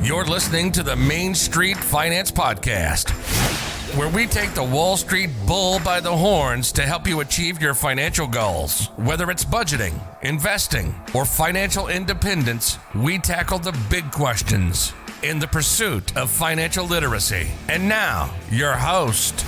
You're listening to the Main Street Finance Podcast, where we take the Wall Street bull by the horns to help you achieve your financial goals. Whether it's budgeting, investing, or financial independence, we tackle the big questions in the pursuit of financial literacy. And now, your host.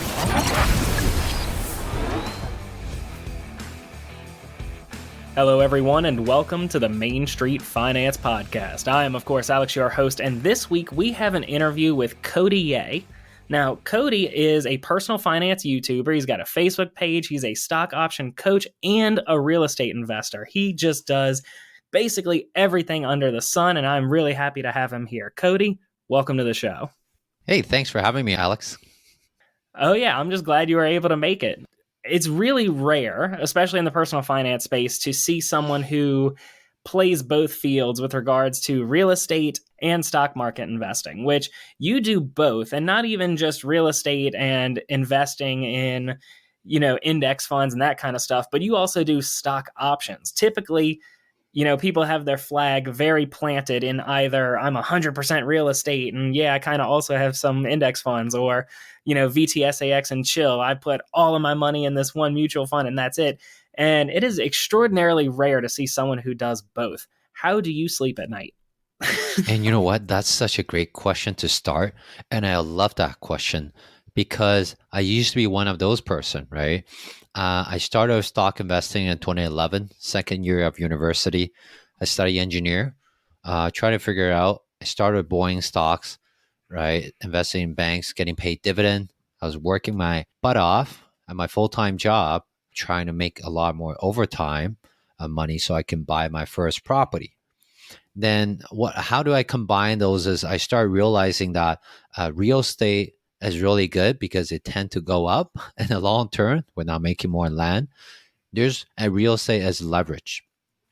Hello, everyone, and welcome to the Main Street Finance Podcast. I am, of course, Alex, your host, and this week we have an interview with Cody Yeh. Now, Cody is a personal finance YouTuber. He's got a Facebook page. He's a stock option coach and a real estate investor. He just does basically everything under the sun, and I'm really happy to have him here. Cody, welcome to the show. Hey, thanks for having me, Alex. Oh, yeah, I'm just glad you were able to make it. It's really rare, especially in the personal finance space, to see someone who plays both fields with regards to real estate and stock market investing, which you do both, and not even just real estate and investing in, index funds and that kind of stuff, but you also do stock options. Typically, people have their flag very planted in either I'm 100% real estate and I kind of also have some index funds, or, VTSAX and chill. I put all of my money in this one mutual fund and that's it. And it is extraordinarily rare to see someone who does both. How do you sleep at night? And you know what? That's such a great question to start. And I love that question because I used to be one of those person, right? I started stock investing in 2011, second year of university. I studied engineer, trying to figure it out. I started buying stocks, right? Investing in banks, getting paid dividend. I was working my butt off at my full-time job, trying to make a lot more overtime money so I can buy my first property. Then how do I combine those is I started realizing that real estate is really good because it tend to go up in the long term. We're not making more land. There's a real estate as leverage.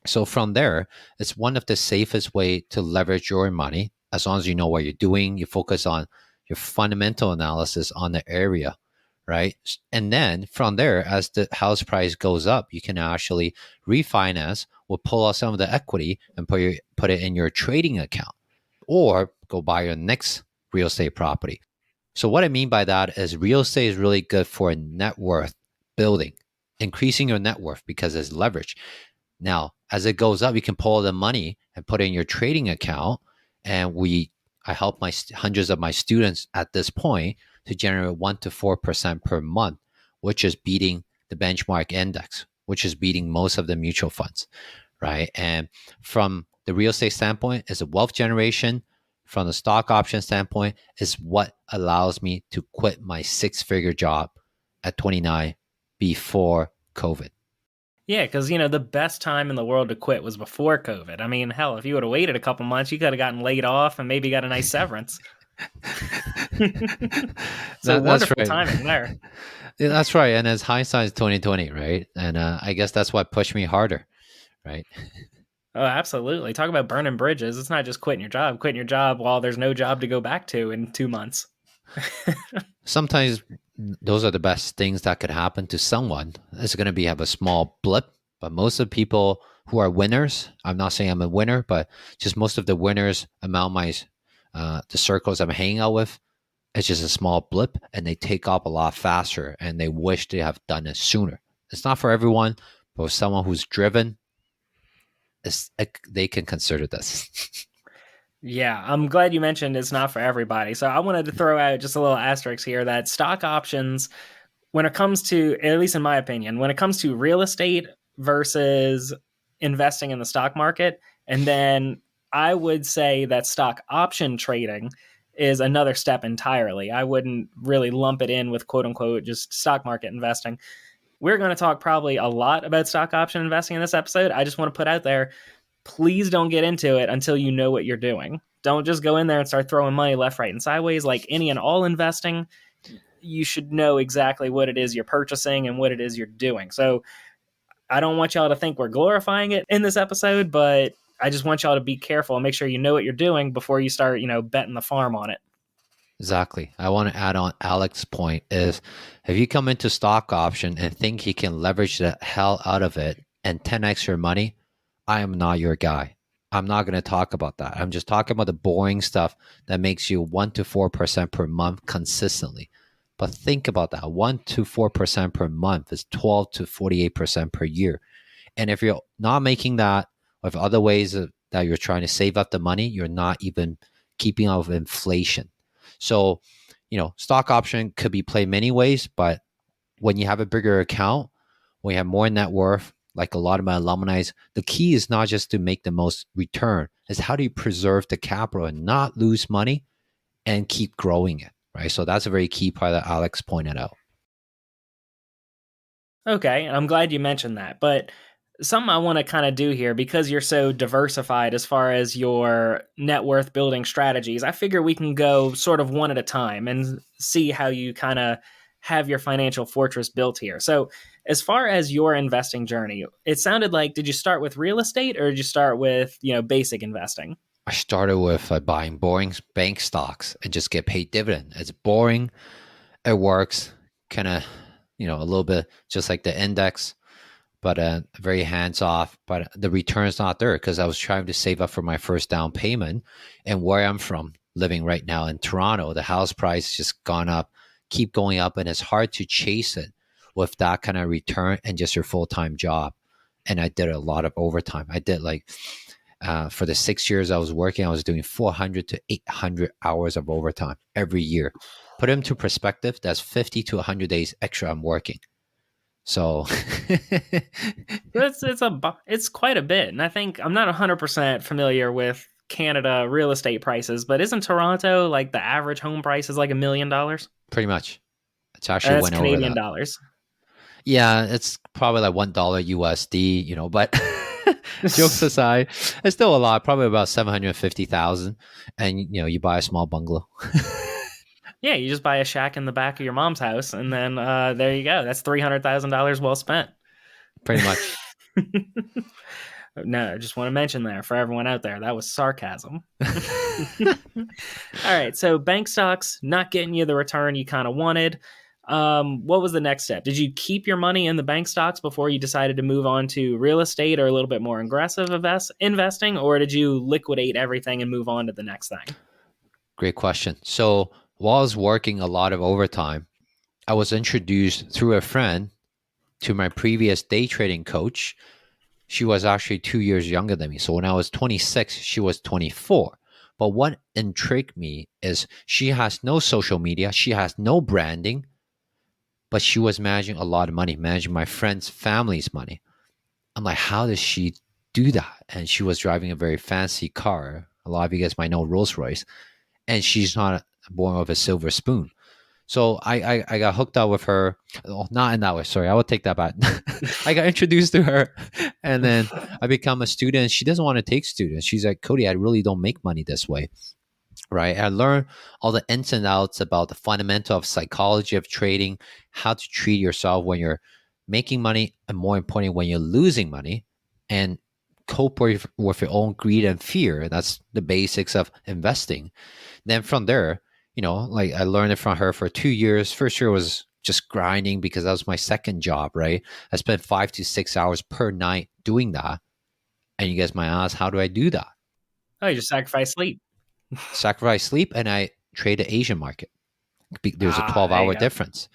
So from there, it's one of the safest way to leverage your money. As long as you know what you're doing, you focus on your fundamental analysis on the area, right? And then from there, as the house price goes up, you can actually refinance or pull out some of the equity and put it in your trading account, or go buy your next real estate property. So what I mean by that is real estate is really good for net worth building, increasing your net worth because it's leverage. Now, as it goes up, you can pull the money and put it in your trading account. And I help hundreds of my students at this point to generate 1% to 4% per month, which is beating the benchmark index, which is beating most of the mutual funds, right? And from the real estate standpoint, it's a wealth generation. From the stock option standpoint, is what allows me to quit my six-figure job at 29 before COVID. Yeah, because, the best time in the world to quit was before COVID. I mean, hell, if you would have waited a couple months, you could have gotten laid off and maybe got a nice severance. So wonderful right. Timing there. Yeah, that's right. And as hindsight is 2020, right? And I guess that's what pushed me harder, right? Oh, absolutely. Talk about burning bridges. It's not just quitting your job while there's no job to go back to in 2 months. Sometimes those are the best things that could happen to someone. It's going to have a small blip, but most of the people who are winners, I'm not saying I'm a winner, but just most of the winners among the circles I'm hanging out with, it's just a small blip and they take off a lot faster and they wish they have done it sooner. It's not for everyone, but for someone who's driven, they can consider this. Yeah, I'm glad you mentioned it's not for everybody. So I wanted to throw out just a little asterisk here that stock options, when it comes to, at least in my opinion, when it comes to real estate versus investing in the stock market, and then I would say that stock option trading is another step entirely. I wouldn't really lump it in with quote unquote just stock market investing. We're going to talk probably a lot about stock option investing in this episode. I just want to put out there, please don't get into it until you know what you're doing. Don't just go in there and start throwing money left, right, and sideways. Like any and all investing, you should know exactly what it is you're purchasing and what it is you're doing. So I don't want y'all to think we're glorifying it in this episode, but I just want y'all to be careful and make sure you know what you're doing before you start, betting the farm on it. Exactly. I want to add on Alex's point is if you come into stock option and think you can leverage the hell out of it and 10x your money, I am not your guy. I'm not going to talk about that. I'm just talking about the boring stuff that makes you 1 to 4% per month consistently. But think about that. 1 to 4% per month is 12 to 48% per year. And if you're not making that, or if other ways that you're trying to save up the money, you're not even keeping up with inflation. So, stock option could be played many ways, but when you have a bigger account, when you have more net worth, like a lot of my alumni, the key is not just to make the most return, it's how do you preserve the capital and not lose money and keep growing it, right? So that's a very key part that Alex pointed out. Okay, I'm glad you mentioned that. But something I want to kind of do here, because you're so diversified as far as your net worth building strategies, I figure we can go sort of one at a time and see how you kind of have your financial fortress built here. So, as far as your investing journey, it sounded like, did you start with real estate or did you start with, basic investing? I started with buying boring bank stocks and just get paid dividend. It's boring. It works kind of, a little bit just like the index, but very hands off. But the return's not there because I was trying to save up for my first down payment. And where I'm from, living right now in Toronto, the house price just gone up, keep going up, and it's hard to chase it with that kind of return and just your full-time job. And I did a lot of overtime. I did for the 6 years I was working, I was doing 400 to 800 hours of overtime every year. Put it into perspective, that's 50 to 100 days extra I'm working. So it's quite a bit, and I think I'm not 100% familiar with Canada real estate prices, but isn't Toronto like the average home price is like $1 million? pretty much, it's actually That's went over Canadian that. dollars. Yeah, it's probably like $1 USD, but jokes aside, it's still a lot. Probably about 750,000, and you buy a small bungalow. Yeah, you just buy a shack in the back of your mom's house, and then there you go. That's $300,000 well spent. Pretty much. No, I just want to mention there for everyone out there, that was sarcasm. All right, so bank stocks not getting you the return you kind of wanted. What was the next step? Did you keep your money in the bank stocks before you decided to move on to real estate or a little bit more aggressive investing, or did you liquidate everything and move on to the next thing? Great question. So while I was working a lot of overtime, I was introduced through a friend to my previous day trading coach. She was actually 2 years younger than me. So when I was 26, she was 24. But what intrigued me is she has no social media, she has no branding, but she was managing a lot of money, managing my friend's family's money. I'm like, how does she do that? And she was driving a very fancy car. A lot of you guys might know Rolls Royce. And she's not born with a silver spoon. So I got hooked up with her. Oh, not in that way. Sorry, I will take that back. I got introduced to her, and then I become a student. She doesn't want to take students. She's like, Cody, I really don't make money this way, right? I learned all the ins and outs about the fundamental of psychology of trading, how to treat yourself when you're making money, and more importantly, when you're losing money, and cope with your own greed and fear. That's the basics of investing. Then from there, like I learned it from her for 2 years. First year was just grinding because that was my second job, right? I spent 5 to 6 hours per night doing that. And you guys might ask, how do I do that? Oh, you just sacrifice sleep. Sacrifice sleep and I trade the Asian market. There's a There 12-hour you go. difference.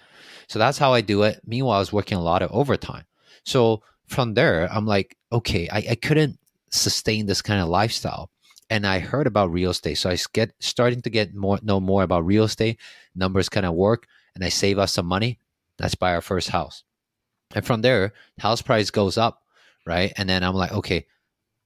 So that's how I do it. Meanwhile, I was working a lot of overtime. So from there, I'm like, okay, I couldn't sustain this kind of lifestyle. And I heard about real estate. So I starting to know more about real estate. Numbers kind of work. And I save us some money. Let's buy our first house. And from there, house price goes up, right? And then I'm like, okay,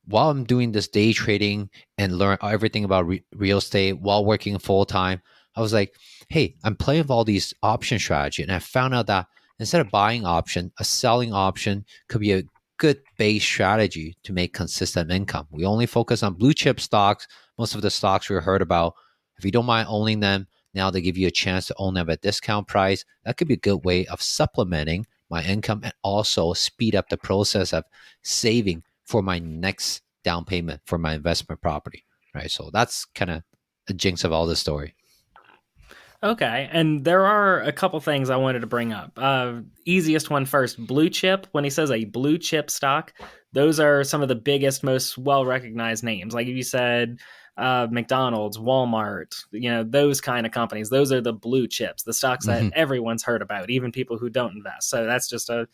while I'm doing this day trading and learn everything about real estate while working full time, I was like, hey, I'm playing with all these option strategy. And I found out that instead of buying option, a selling option could be a good base strategy to make consistent income. We only focus on blue chip stocks. Most of the stocks we heard about, if you don't mind owning them, now they give you a chance to own them at discount price. That could be a good way of supplementing my income and also speed up the process of saving for my next down payment for my investment property, right? So that's kind of the jinx of all the story. Okay, and there are a couple things I wanted to bring up. Easiest one first, blue chip. When he says a blue chip stock, Those are some of the biggest, most well-recognized names. Like if you said McDonald's, Walmart, those kind of companies, those are the blue chips, the stocks that everyone's heard about, even people who don't invest. So that's just a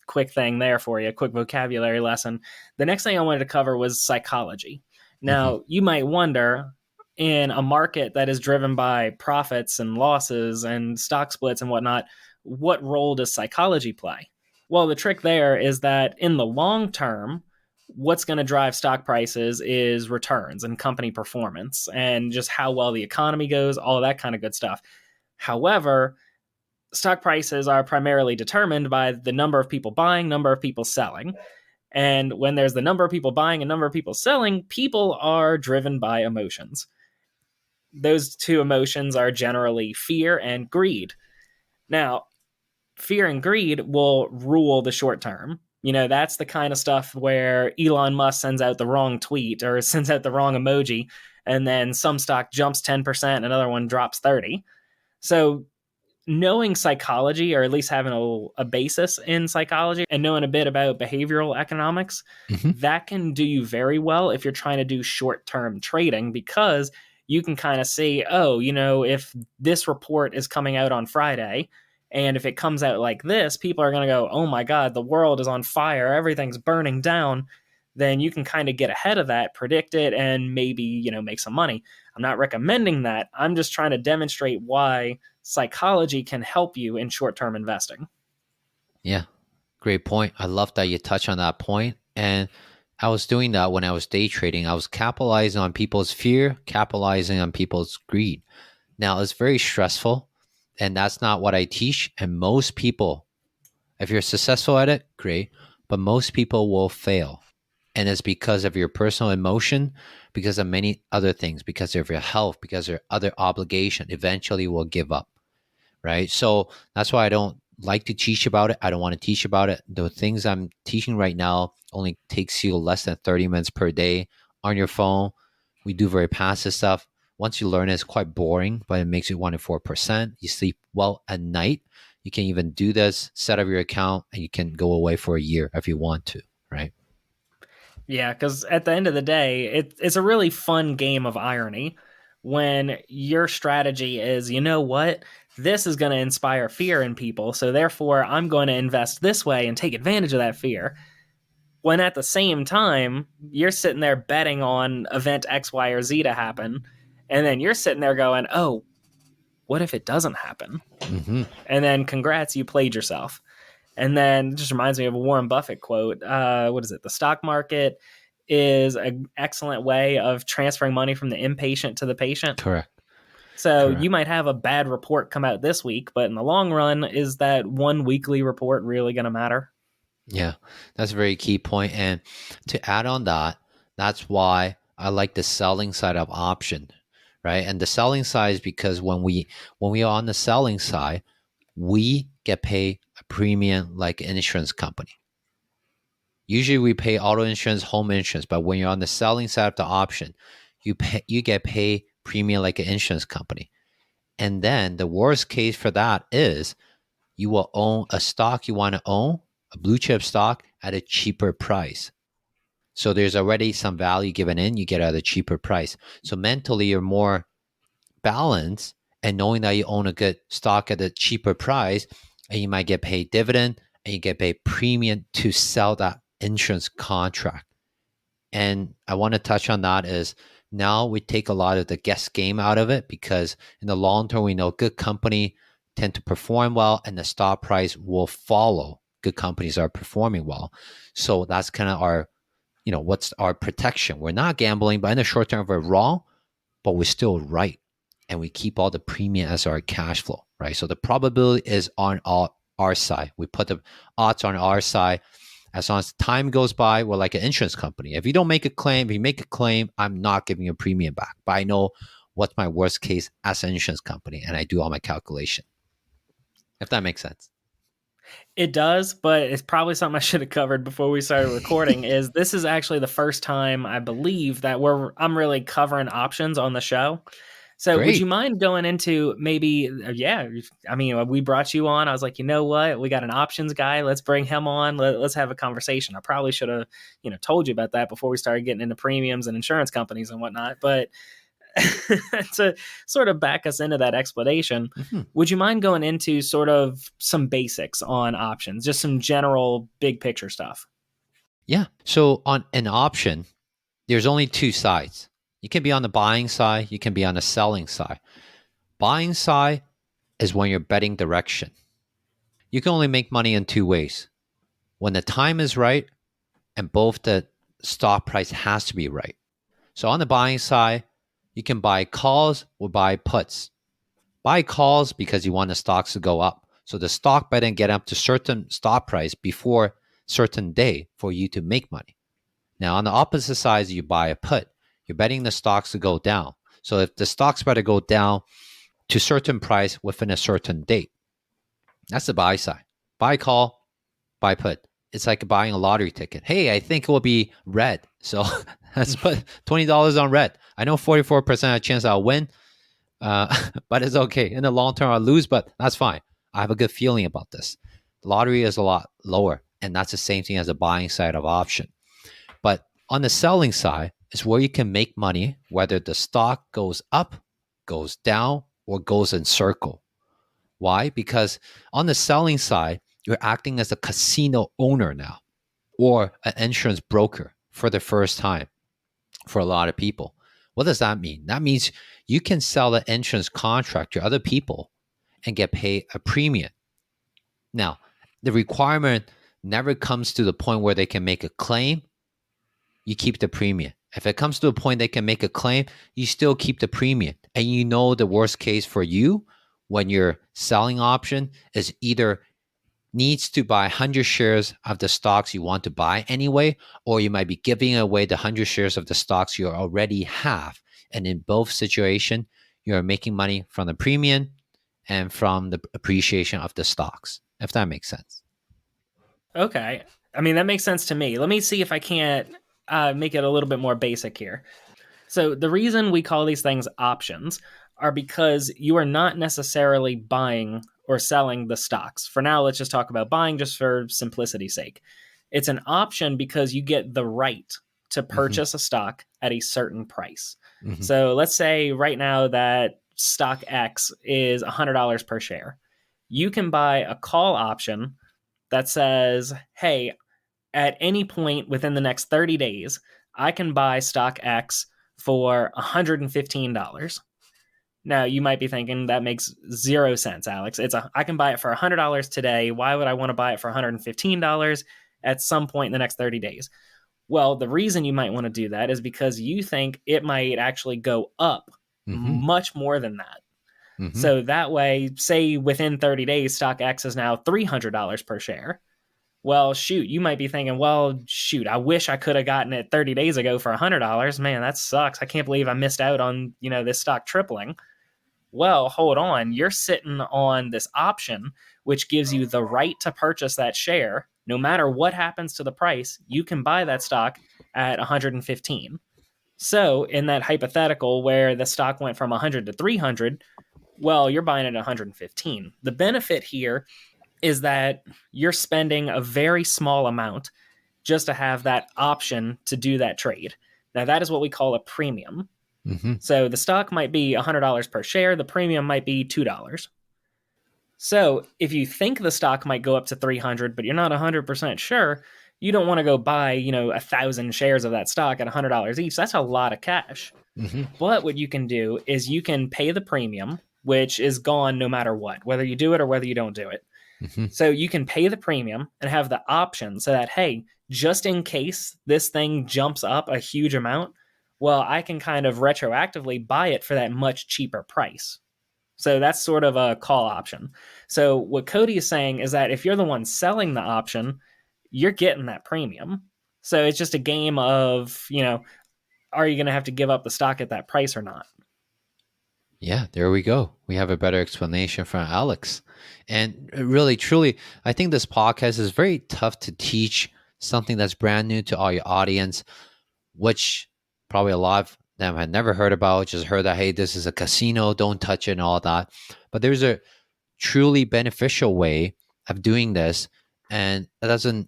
quick thing there for you, a quick vocabulary lesson. The next thing I wanted to cover was psychology. Now, you might wonder, in a market that is driven by profits and losses and stock splits and whatnot, what role does psychology play? Well, the trick there is that in the long term, what's going to drive stock prices is returns and company performance and just how well the economy goes, all of that kind of good stuff. However, stock prices are primarily determined by the number of people buying, number of people selling. And when there's the number of people buying and number of people selling, people are driven by emotions. Those two emotions are generally fear and greed. Now, fear and greed will rule the short term. That's the kind of stuff where Elon Musk sends out the wrong tweet or sends out the wrong emoji, and then some stock jumps 10%, another one drops 30%. So knowing psychology, or at least having a basis in psychology and knowing a bit about behavioral economics, that can do you very well if you're trying to do short-term trading, because you can kind of see, if this report is coming out on Friday, and if it comes out like this, people are going to go, oh my God, the world is on fire, everything's burning down. Then you can kind of get ahead of that, predict it, and maybe, make some money. I'm not recommending that. I'm just trying to demonstrate why psychology can help you in short-term investing. Yeah, great point. I love that you touch on that point. And I was doing that when I was day trading. I was capitalizing on people's fear, capitalizing on people's greed. Now, it's very stressful, and that's not what I teach. And most people, if you're successful at it, great. But most people will fail. And it's because of your personal emotion, because of many other things, because of your health, because of other obligation, eventually will give up, right? So that's why I don't like to teach about it. I don't want to teach about it. The things I'm teaching right now only takes you less than 30 minutes per day on your phone. We do very passive stuff. Once you learn it, it's quite boring, but it makes you 1 to 4%. You sleep well at night. You can even do this, set up your account, and you can go away for a year if you want to, right? Yeah, because at the end of the day, it's a really fun game of irony when your strategy is, this is going to inspire fear in people, so therefore I'm going to invest this way and take advantage of that fear. When at the same time, you're sitting there betting on event X, Y, or Z to happen, and then you're sitting there going, oh, what if it doesn't happen? And then congrats, you played yourself. And then it just reminds me of a Warren Buffett quote. What is it? The stock market is an excellent way of transferring money from the impatient to the patient. Correct. So you might have a bad report come out this week, but in the long run, is that one weekly report really going to matter? Yeah, that's a very key point. And to add on that, that's why I like the selling side of option, right? And the selling side is because when we are on the selling side, we get paid a premium like an insurance company. Usually we pay auto insurance, home insurance, but when you're on the selling side of the option, you get paid premium like an insurance company. And then the worst case for that is you will own a stock you want to own, a blue chip stock at a cheaper price. So there's already some value given in, you get at a cheaper price. So mentally you're more balanced, and knowing that you own a good stock at a cheaper price, and you might get paid dividend and you get paid premium to sell that insurance contract. And I want to touch on that is now we take a lot of the guess game out of it, because in the long term, we know good company tend to perform well and the stock price will follow. Good companies are performing well. So that's kind of our, what's our protection? We're not gambling, but in the short term, we're wrong, but we're still right. And we keep all the premium as our cash flow, right? So the probability is on our side. We put the odds on our side. As long as time goes by, we're like an insurance company. If you don't make a claim, if you make a claim, I'm not giving you a premium back. But I know what's my worst case as an insurance company, and I do all my calculation. If that makes sense. It does, but it's probably something I should have covered before we started recording. This is actually the first time I believe that I'm really covering options on the show. So would you Great. mind going into maybe, yeah, I mean, we brought you on. I was like, you know what? We got an options guy. Let's bring him on. Let's have a conversation. I probably should have, told you about that before we started getting into premiums and insurance companies and whatnot. But to sort of back us into that explanation, Mhm. would you mind going into sort of some basics on options, just some general big picture stuff? Yeah. So on an option, there's only two sides. You can be on the buying side, you can be on the selling side. Buying side is when you're betting direction. You can only make money in two ways. When the time is right and both the stock price has to be right. So on the buying side, you can buy calls or buy puts. Buy calls because you want the stocks to go up. So the stock better get up to certain stock price before certain day for you to make money. Now on the opposite side, you buy a put. You're betting the stocks to go down. So if the stocks better go down to certain price within a certain date, that's the buy side. Buy call, buy put. It's like buying a lottery ticket. Hey, I think it will be red. So let's put $20 on red. I know 44% chance I'll win, but it's okay. In the long term, I'll lose, but that's fine. I have a good feeling about this. Lottery is a lot lower, and that's the same thing as the buying side of option. But on the selling side is where you can make money, whether the stock goes up, goes down, or goes in circle. Why? Because on the selling side, you're acting as a casino owner now or an insurance broker for the first time for a lot of people. What does that mean? That means you can sell the insurance contract to other people and get paid a premium. Now, the requirement never comes to the point where they can make a claim. You keep the premium. If it comes to a point they can make a claim, you still keep the premium. And you know the worst case for you when you're selling option is either needs to buy 100 shares of the stocks you want to buy anyway, or you might be giving away the 100 shares of the stocks you already have. And in both situations, you're making money from the premium and from the appreciation of the stocks, if that makes sense. Okay. I mean, that makes sense to me. Let me see if I can't make it a little bit more basic here. So, the reason we call these things options are because you are not necessarily buying or selling the stocks. For now, let's just talk about buying just for simplicity's sake. It's an option because you get the right to purchase a stock at a certain price. Mm-hmm. So, let's say right now that stock X is $100 per share. You can buy a call option that says, hey, at any point within the next 30 days, I can buy stock X for $115. Now, you might be thinking that makes 0 sense, Alex. I can buy it for $100 today. Why would I want to buy it for $115 at some point in the next 30 days? Well, the reason you might want to do that is because you think it might actually go up much more than that. So that way, say within 30 days, stock X is now $300 per share. Well, shoot, you might be thinking, well, shoot, I wish I could have gotten it 30 days ago for $100. Man, that sucks. I can't believe I missed out on, this stock tripling. Well, hold on. You're sitting on this option, which gives you the right to purchase that share. No matter what happens to the price, you can buy that stock at 115. So in that hypothetical where the stock went from 100 to 300, well, you're buying it at 115. The benefit here is that you're spending a very small amount just to have that option to do that trade. Now, that is what we call a premium. So the stock might be $100 per share. The premium might be $2. So if you think the stock might go up to 300, but you're not 100% sure, you don't want to go buy, 1,000 shares of that stock at $100 each. That's a lot of cash. But what you can do is you can pay the premium, which is gone no matter what, whether you do it or whether you don't do it. So you can pay the premium and have the option so that, hey, just in case this thing jumps up a huge amount, well, I can kind of retroactively buy it for that much cheaper price. So that's sort of a call option. So what Cody is saying is that if you're the one selling the option, you're getting that premium. So it's just a game of, are you going to have to give up the stock at that price or not? Yeah, there we go. We have a better explanation from Alex. And really, truly, I think this podcast is very tough to teach something that's brand new to all your audience, which probably a lot of them had never heard about, just heard that, hey, this is a casino, don't touch it and all that. But there's a truly beneficial way of doing this, and it doesn't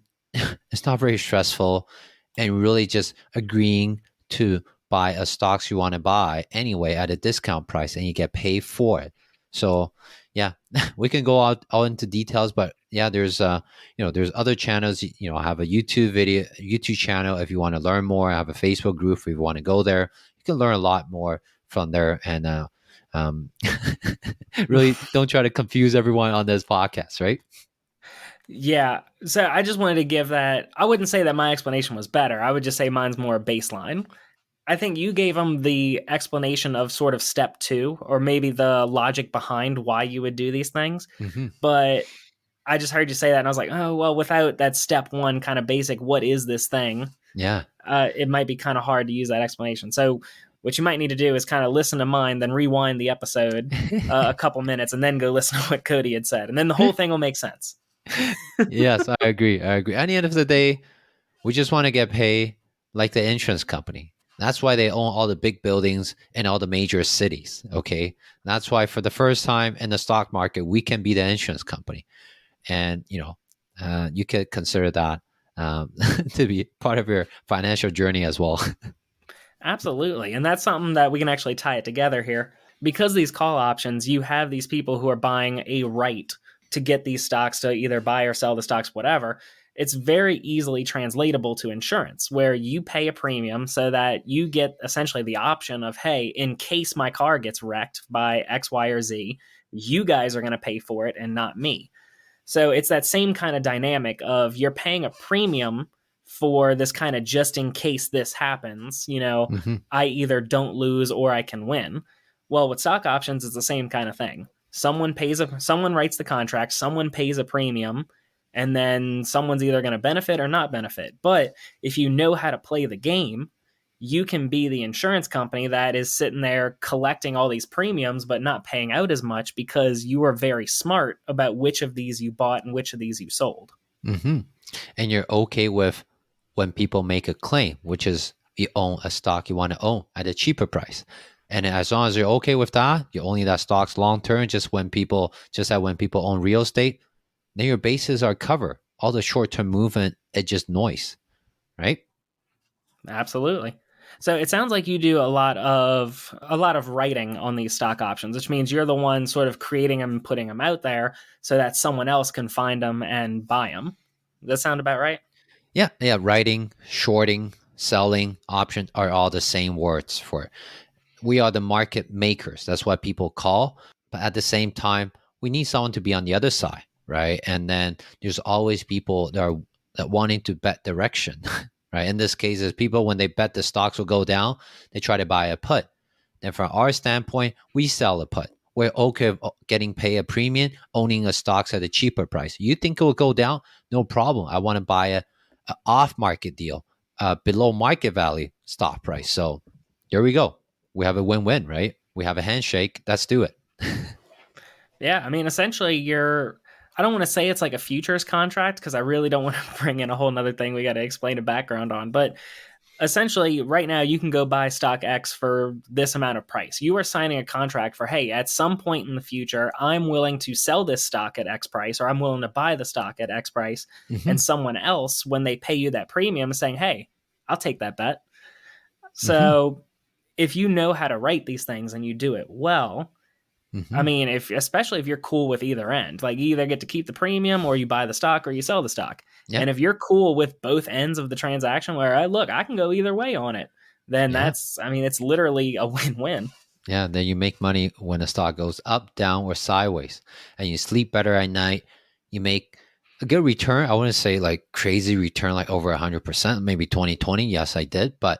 it's not very stressful, and really just agreeing to buy a stocks you want to buy anyway at a discount price, and you get paid for it. So yeah, we can go out all into details, but yeah, there's there's other channels. I have a YouTube channel if you want to learn more. I have a Facebook group if you want to go there. You can learn a lot more from there, and um, really don't try to confuse everyone on this podcast, right? Yeah. So I just wanted to give that. I wouldn't say that my explanation was better. I would just say mine's more baseline. I think you gave them the explanation of sort of step two, or maybe the logic behind why you would do these things. Mm-hmm. But I just heard you say that, and I was like, oh, well, without that step one kind of basic, what is this thing? Yeah. It might be kind of hard to use that explanation. So what you might need to do is kind of listen to mine, then rewind the episode a couple minutes, and then go listen to what Cody had said. And then the whole thing will make sense. Yes, I agree. At the end of the day, we just want to get paid like the insurance company. That's why they own all the big buildings in all the major cities. Okay. That's why for the first time in the stock market, we can be the insurance company. And, you could consider that to be part of your financial journey as well. Absolutely. And that's something that we can actually tie it together here. Because these call options, you have these people who are buying a right to get these stocks to either buy or sell the stocks, whatever. It's very easily translatable to insurance, where you pay a premium so that you get essentially the option of, hey, in case my car gets wrecked by X, Y, or Z, you guys are going to pay for it and not me. So it's that same kind of dynamic of you're paying a premium for this kind of just in case this happens, Mm-hmm. I either don't lose or I can win. Well, with stock options, it's the same kind of thing. Someone writes the contract, someone pays a premium, and then someone's either going to benefit or not benefit. But if you know how to play the game, you can be the insurance company that is sitting there collecting all these premiums but not paying out as much because you are very smart about which of these you bought and which of these you sold. Mm-hmm. And you're okay with when people make a claim, which is you own a stock you want to own at a cheaper price. And as long as you're okay with that, you only that stocks long term, just like when people own real estate, then your bases are covered. All the short term movement, it's just noise, right? Absolutely. So it sounds like you do a lot of writing on these stock options, which means you're the one sort of creating them and putting them out there so that someone else can find them and buy them. Does that sound about right? Yeah. Writing, shorting, selling, options are all the same words for it. We are the market makers. That's what people call. But at the same time, we need someone to be on the other side, right? And then there's always people that wanting to bet direction, right? In this case, is people when they bet the stocks will go down, they try to buy a put. Then from our standpoint, we sell a put. We're okay with getting paid a premium, owning a stocks at a cheaper price. You think it will go down? No problem. I want to buy a off-market deal, below market value stock price. So there we go. We have a win-win, right? We have a handshake. Let's do it. Yeah, I mean, essentially, I don't want to say it's like a futures contract because I really don't want to bring in a whole nother thing we got to explain a background on. But essentially, right now, you can go buy stock X for this amount of price. You are signing a contract for, hey, at some point in the future, I'm willing to sell this stock at X price, or I'm willing to buy the stock at X price. Mm-hmm. And someone else, when they pay you that premium, is saying, hey, I'll take that bet. So Mm-hmm. if you know how to write these things and you do it well, Mm-hmm. I mean, especially if you're cool with either end, like you either get to keep the premium or you buy the stock or you sell the stock. Yeah. And if you're cool with both ends of the transaction where I can go either way on it, then Yeah. it's literally a win-win. Yeah, then you make money when the stock goes up, down, or sideways, and you sleep better at night. You make a good return. I wouldn't say like crazy return, like over 100%, maybe 20. Yes, I did, but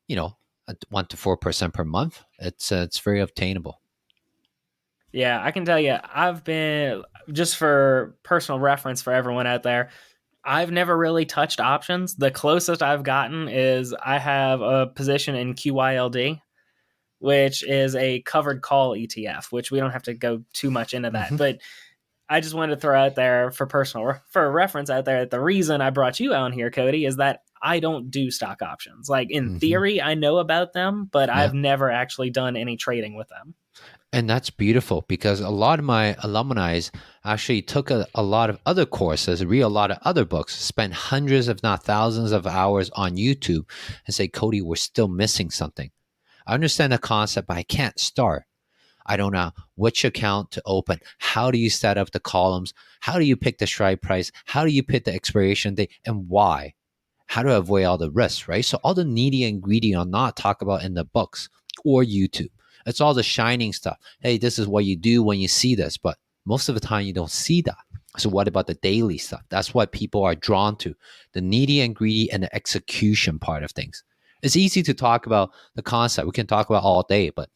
1 to 4% per month. It's very obtainable. Yeah, I can tell you, I've been, just for personal reference for everyone out there, I've never really touched options. The closest I've gotten is I have a position in QYLD, which is a covered call ETF, which we don't have to go too much into that. Mm-hmm. But I just wanted to throw out there for reference out there that the reason I brought you on here, Cody, is that I don't do stock options. Like in Hmm. theory, I know about them, but Yeah. I've never actually done any trading with them. And that's beautiful because a lot of my alumni actually took a lot of other courses, read a lot of other books, spent hundreds, if not thousands of hours on YouTube and say, Cody, we're still missing something. I understand the concept, but I can't start. I don't know which account to open. How do you set up the columns? How do you pick the strike price? How do you pick the expiration date and why? How to avoid all the risks, right? So all the needy and greedy are not talked about in the books or YouTube. It's all the shining stuff. Hey, this is what you do when you see this, but most of the time you don't see that. So what about the daily stuff? That's what people are drawn to, the needy and greedy and the execution part of things. It's easy to talk about the concept. We can talk about all day, but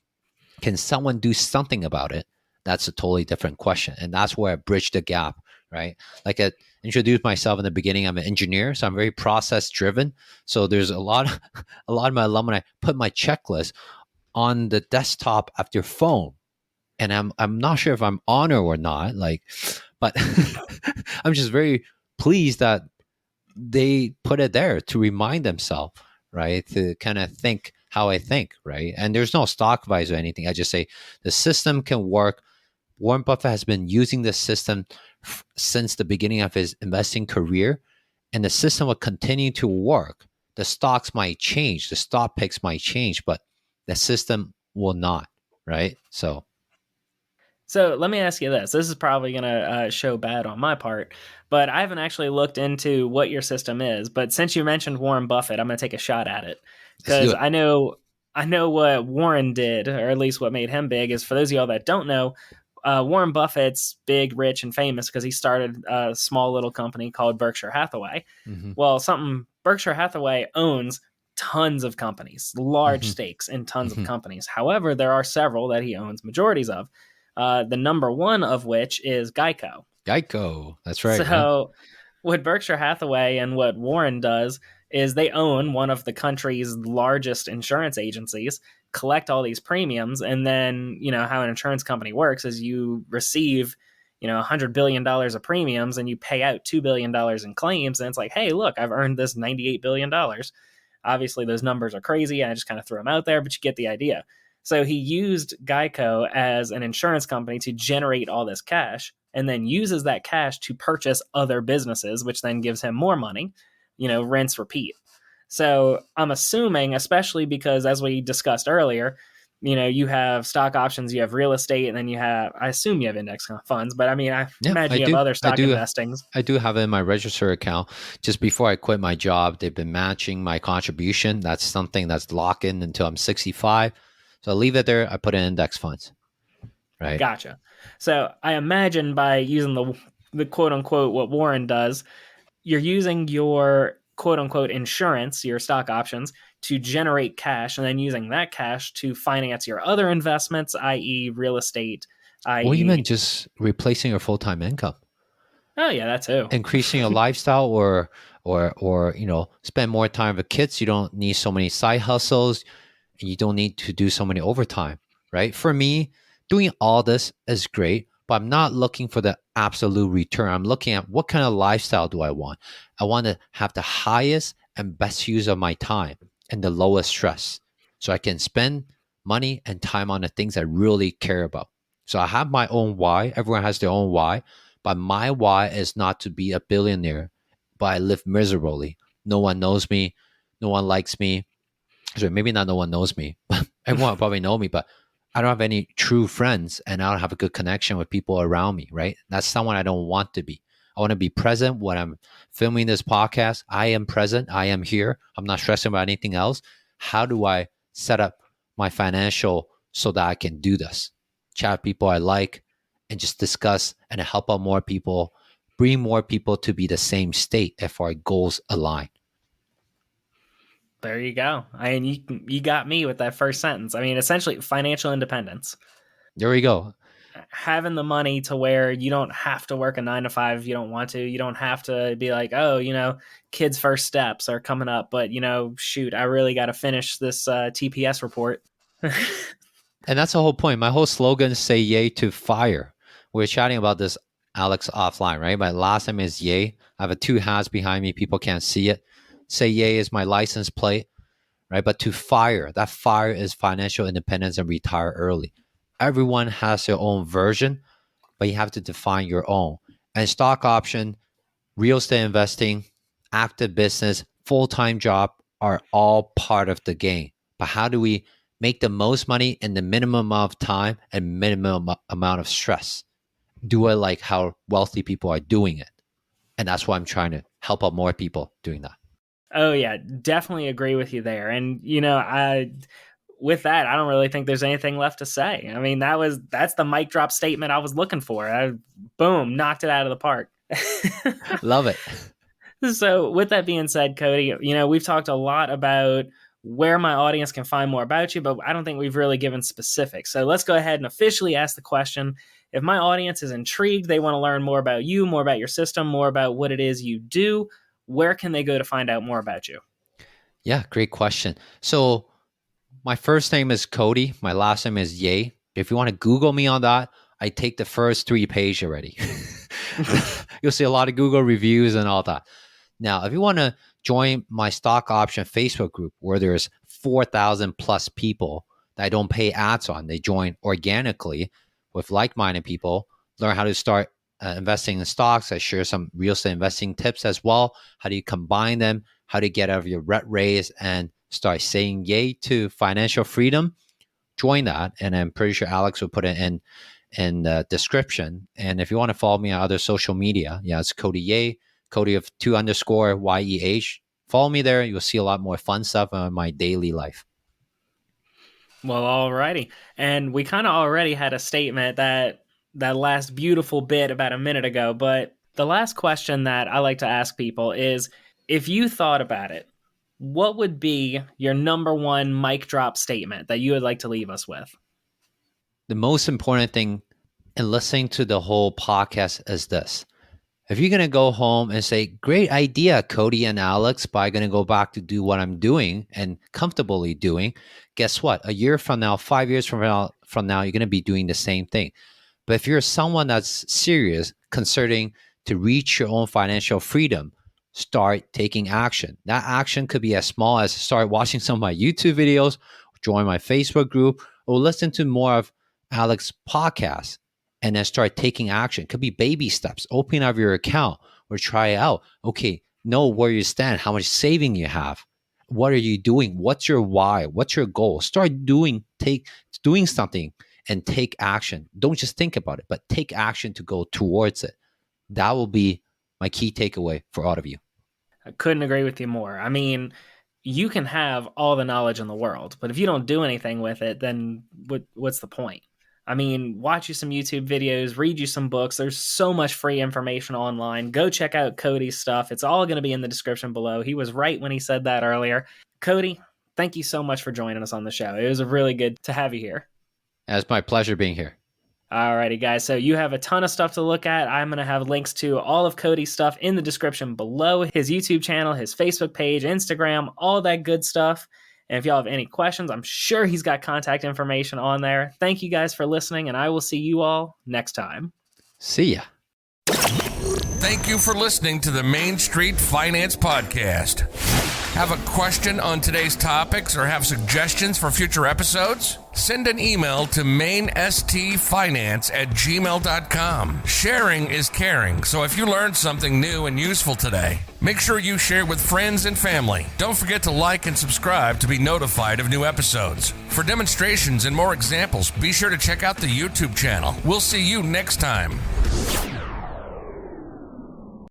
can someone do something about it? That's a totally different question. And that's where I bridge the gap, right? Like I introduced myself in the beginning, I'm an engineer, so I'm very process driven. So there's a lot of, a lot of my alumni put my checklist on the desktop of their phone. And I'm not sure if I'm honored or not, like, but I'm just very pleased that they put it there to remind themselves, right? To kind of think how I think, right? And there's no stock advice or anything. I just say the system can work. Warren Buffett has been using this system since the beginning of his investing career, and the system will continue to work. The stocks might change, the stock picks might change, but the system will not, right? So let me ask you this. This is probably going to show bad on my part, but I haven't actually looked into what your system is. But since you mentioned Warren Buffett, I'm going to take a shot at it let's do because it. I know what Warren did, or at least what made him big. Is for those of y'all that don't know, Warren Buffett's big, rich, and famous because he started a small little company called Berkshire Hathaway. Mm-hmm. Well, something Berkshire Hathaway owns tons of companies, large Mm-hmm. stakes in tons of Mm-hmm. companies. However, there are several that he owns majorities of. The number one of which is Geico. Geico. That's right. Yeah. So, what Berkshire Hathaway and what Warren does is they own one of the country's largest insurance agencies, collect all these premiums, and then, how an insurance company works is you receive, $100 billion of premiums and you pay out $2 billion in claims. And it's like, hey, look, I've earned this $98 billion. Obviously, those numbers are crazy. I just kind of threw them out there, but you get the idea. So he used Geico as an insurance company to generate all this cash and then uses that cash to purchase other businesses, which then gives him more money, rinse, repeat. So I'm assuming, especially because as we discussed earlier, you have stock options, you have real estate, and then I assume you have index funds, but I mean, I Yeah, imagine I you have do. other stock investings. I do have it in my register account. Just before I quit my job, they've been matching my contribution. That's something that's locked in until I'm 65. So I leave it there. I put in index funds. Right. Gotcha. So I imagine by using the quote unquote what Warren does, you're using your quote unquote insurance, your stock options, to generate cash, and then using that cash to finance your other investments, i.e., real estate, Or even i.e., just replacing your full time income, oh yeah, that too. increasing your lifestyle, or spend more time with kids. You don't need so many side hustles, and you don't need to do so many overtime. Right. For me, doing all this is great, but I'm not looking for the absolute return. I'm looking at what kind of lifestyle do I want. I want to have the highest and best use of my time and the lowest stress, so I can spend money and time on the things I really care about. So I have my own why. Everyone has their own why, but my why is not to be a billionaire, but I live miserably. No one knows me. No one likes me. So maybe not no one knows me, but everyone will probably know me, but I don't have any true friends and I don't have a good connection with people around me, right? That's someone I don't want to be. I want to be present when I'm filming this podcast. I am present. I am here. I'm not stressing about anything else. How do I set up my financial so that I can do this? Chat with people I like and just discuss and help out more people, bring more people to be the same state if our goals align. There you go. I mean, you got me with that first sentence. I mean, essentially, financial independence. There we go. Having the money to where you don't have to work a 9 to 5 if you don't want to. You don't have to be like, oh, kids' first steps are coming up, but shoot, I really got to finish this TPS report. And that's the whole point. My whole slogan is say yay to fire. We were chatting about this, Alex, offline, right? My last name is Yeh. I have 2 hats behind me. People can't see it. say Yeh is my license plate, right? But to FIRE, that FIRE is financial independence and retire early. Everyone has their own version, but you have to define your own. And stock option, real estate investing, active business, full-time job are all part of the game. But how do we make the most money in the minimum amount of time and minimum amount of stress? Do I like how wealthy people are doing it? And that's why I'm trying to help out more people doing that. Oh yeah, definitely agree with you there. And with that, I don't really think there's anything left to say. I mean, that's the mic drop statement I was looking for. Boom, knocked it out of the park. Love it. So with that being said, Cody, we've talked a lot about where my audience can find more about you, but I don't think we've really given specifics. So let's go ahead and officially ask the question. If my audience is intrigued, they want to learn more about you, more about your system, more about what it is you do, where can they go to find out more about you? Yeah, great question. So my first name is Cody. My last name is Yeh. If you want to Google me on that, I take the first 3 pages already. You'll see a lot of Google reviews and all that. Now, if you want to join my stock option Facebook group where there's 4,000 plus people that I don't pay ads on, they join organically with like-minded people, learn how to start investing in stocks. I share some real estate investing tips as well. How do you combine them? How do you get out of your rat race and start saying yay to financial freedom? Join that. And I'm pretty sure Alex will put it in the description. And if you want to follow me on other social media, it's Cody Yeh, Cody of 2_YEH. Follow me there. You'll see a lot more fun stuff on my daily life. Well, alrighty. And we kind of already had a statement that last beautiful bit about a minute ago, but the last question that I like to ask people is, if you thought about it, what would be your number one mic drop statement that you would like to leave us with? The most important thing in listening to the whole podcast is this. If you're going to go home and say, great idea, Cody and Alex, but I'm going to go back to do what I'm doing and comfortably doing, guess what? A year from now, 5 years from now, you're going to be doing the same thing. But if you're someone that's serious, considering to reach your own financial freedom, start taking action. That action could be as small as start watching some of my YouTube videos, join my Facebook group, or listen to more of Alex's podcast. And then start taking action. It could be baby steps. Open up your account or try it out. Okay, know where you stand, how much saving you have. What are you doing? What's your why? What's your goal? Start doing something and take action. Don't just think about it, but take action to go towards it. That will be my key takeaway for all of you. I couldn't agree with you more. I mean, you can have all the knowledge in the world, but if you don't do anything with it, then what's the point? I mean, watch you some YouTube videos, read you some books. There's so much free information online. Go check out Cody's stuff. It's all going to be in the description below. He was right when he said that earlier. Cody, thank you so much for joining us on the show. It was really good to have you here. It's my pleasure being here. Alrighty, guys. So you have a ton of stuff to look at. I'm going to have links to all of Cody's stuff in the description below. His YouTube channel, his Facebook page, Instagram, all that good stuff. And if y'all have any questions, I'm sure he's got contact information on there. Thank you guys for listening, and I will see you all next time. See ya. Thank you for listening to the Main Street Finance Podcast. Have a question on today's topics or have suggestions for future episodes? Send an email to mainstfinance@gmail.com. Sharing is caring, so if you learned something new and useful today, make sure you share with friends and family. Don't forget to like and subscribe to be notified of new episodes. For demonstrations and more examples, be sure to check out the YouTube channel. We'll see you next time.